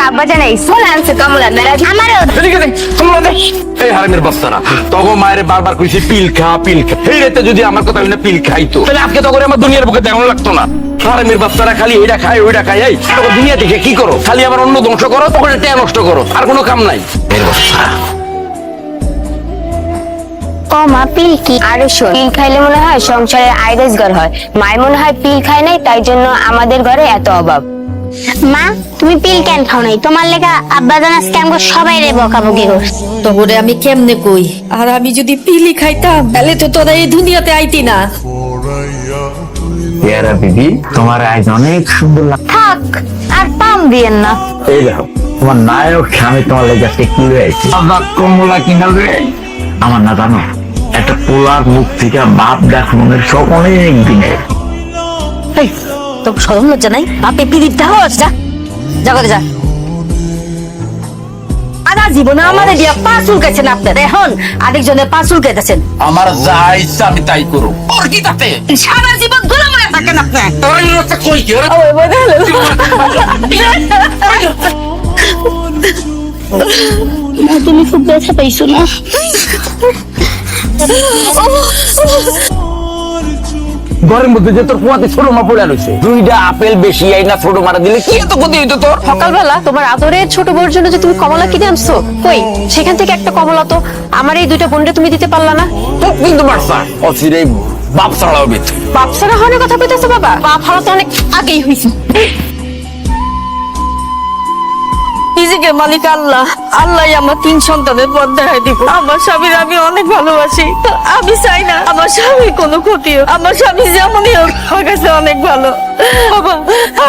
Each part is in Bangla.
আব্বা জানাই সোনা আনছে কমলা মেরা আমারও এদিকে দেখ কমলা দেখ এই হারামের বাচ্চারা তগো মায়ের বারবার কইছে পিল খা এই রাতে যদি আমার কথা হইনা পিল খাইতো তাহলে আজকে তো করে আমার দুনিয়ার বুকে দেখানো লাগতো না হারামের বাচ্চারা খালি এটা খায় ওইটা খায় এই তখন দুনিয়া দেখে কি করো খালি আবার অন্য ধ্বংস করো তখন এটা নষ্ট করো আর কোনো কাম নাই এর বাচ্চা ও মা পিল কি আর শোন পিল খাইলে মনে হয় সংসারের আয় রোজগার হয় মায়ের মনে হয় পিল খায় নাই তাই জন্য আমাদের ঘরে এত অভাব মা তুমি পিল কেন খাও নাই তোমার লেগা আব্বা জান আজকে আমাকে সবাই রে বকাবকি করছে তোরে আমি কেমনে কই আর আমি যদি পিলি খাইতাম তাহলে তো তোরা এই দুনিয়াতে আইতি না ইয়ারা বিবি তোমার আজ অনেক সুন্দর লাগছে থাক আর পাম দিয়েন না এই দেখো তোমার নায়ক আমি তোমার লেগে কি রয়েছে আবার কমলা কিনা রে আমার না জানো একটা পোলার মুখ থেকে বাপ দেখানোর শখ অনেক দিনের এই তো শরম লজ্জা নাই বাপে পিরিত দাও যা যা করে যা আদা জীবনে আমাদের দিয়া পা চুলকাইছেন আপনার এখন আরেকজনের পা চুলকাইতেছেন আমার যা ইচ্ছা আমি তাই করো ওর কি তাতে সারা জীবন গোলাম হয়ে থাকেন আপনি তোর ইচ্ছা কই কি ওরে তুমি খুব ব্যথা পাইছো না ঘরের মধ্যে যে তোর কুয়াতে ছোট মা পড়ে রয়েছে দুইটা আপেল বেশি এই না ছোট মারা দিলে কি এত ক্ষতি হইতো তোর সকালবেলা তোমার আদরের ছোট বোর জন্য যে তুমি কমলা কিনে আনছো কই সেখান থেকে একটা কমলা তো আমার এই দুইটা বোনরে তুমি দিতে পারলা না তো কিন্তু বাচ্চা অচিরে বাপ ছাড়াও বেত বাপ সারা হওয়ার কথা কইতেছো বাবা বাপ হারা তো অনেক আগেই হইছে নিজেকে মালিক আল্লাহ আল্লাহ আমার 3 সন্তানের পথ দেখাই দিব আমার স্বামীর আমি অনেক ভালোবাসি আমি চাই না আমার স্বামীর কোনো ক্ষতি হোক আমার স্বামী যেমনই হোক আমার কাছে অনেক ভালো বাবা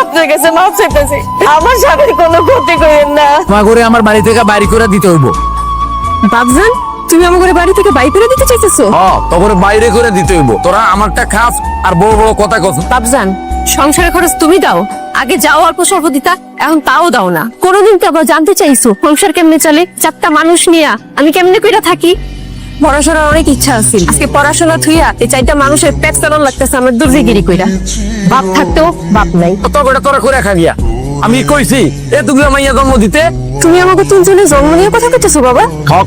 আপনার কাছে মাফ চাইতেছি আমার স্বামীর কোনো ক্ষতি করেন না মা করে আমার বাড়ি থেকে বাইরে করে দিতে হইব বাপজান তুমি আমার বাড়ি থেকে বাইর করে দিতে চাইতেছো তখন বাইরে করে দিতে হইব তোরা আমারটা খাস আর বড় বড় কথা কস বাপজান সংসারের খরচ তুমি দাও আগে যাও অল্প স্বল্প দিতা এখন তাও দাও না কোনোদিন তো আবার জানতে চাইছো সংসার কেমনে চলে 4টা মানুষ নিয়া আমি কেমনে কইরা থাকি পড়াশোনার অনেক ইচ্ছা আছে আজকে পড়াশোনা থুইয়া এই 4টা মানুষের পেট চালান লাগতেছে আমার দুর্জিগিরি কইরা বাপ থাকতেও বাপ নাই তোরা তোরা করে খাবিয়া আমি কইছি এতগুলো মাইয়া জন্ম দিতে তুমি আমাকে 3 জনের জন্ম নিয়ে কথা কইতেছো বাবা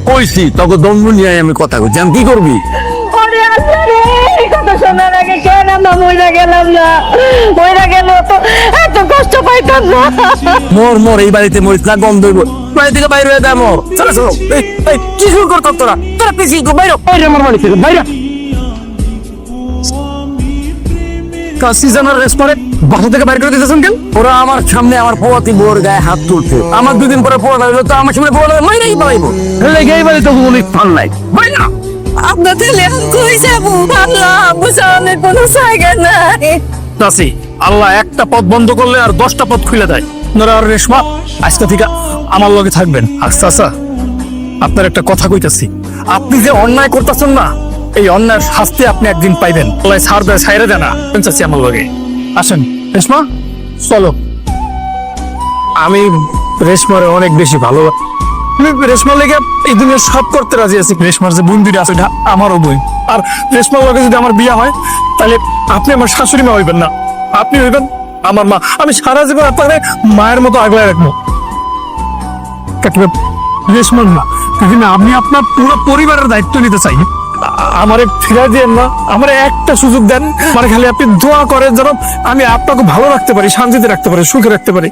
কইছি তোকে জন্ম নিয়ে আমি কথা কইছি আমি কি করবি ওরে আল্লাহ রে এই কথা শোনার আগে কেন আমরা মইরা গেলাম না মইরা গেল তো এত কষ্ট পাইতাম না মোর এই বাড়িতে মরিস না গন্ধ হইব বাড়ি থেকে বাইরে হয়ে দেয় মোর চলো চলো এই কি শুরু করতো তোরা তোরা পিছিয়ে বাইরে বাইরে আমার বাড়ি থেকে বাইরে সিজনের রেস্টুরেন্ট বাসা থেকে বাইরে করে দিতেছেন কেন ওরা আমার সামনে আমার পোয়াতি বোর গায়ে হাত তুলছে আমার 2 দিন পরে পোয়াটা হইলো তো আমার সামনে পোয়াটা মাইরাই পালাইবো লেগে এই বাড়ি তো কোনো ফান নাই বাইরে না আপনাদের এখন কই যাবো আল্লাহ বুঝানোর কোনো জায়গা নাই দাসি আল্লাহ একটা পথ বন্ধ করলে আর 10টা পথ খুলে দেয় আপনারা আর রেশমা আজকে থেকে আমার লগে থাকবেন আচ্ছা আচ্ছা আপনার একটা কথা কইতাছি আপনি যে অন্যায় করতেছেন না এই অন্যায়ের শাস্তি আপনি একদিন পাইবেন আল্লাহ ছাড় দেয় ছাইরে দেয় না চাচ্ছি আমার লগে আসেন রেশমা চলো আমি রেশমারে অনেক বেশি ভালো রেশমার লেগে এই দুনিয়ার সব করতে রাজি আছি রেশমার যে বোন দুইটা আছে এটা আমারও বোন আর রেশমার লগে যদি আমার বিয়ে হয় তাহলে আপনি আমার শাশুড়ি মা হইবেন না আপনি হইবেন আমার মা আমি সারা জীবন আপনাকে মায়ের মতো আগলায় রাখবো রেশমার মা কাকিমা আমি আপনার পুরো পরিবারের দায়িত্ব নিতে চাই আমারে ফিরে দিয়ে না আমারে একটা সুযোগ দেন মানে খালি আপনি দোয়া করেন যেন আমি আপনাকে ভালো রাখতে পারি শান্তিতে রাখতে পারি সুখে রাখতে পারি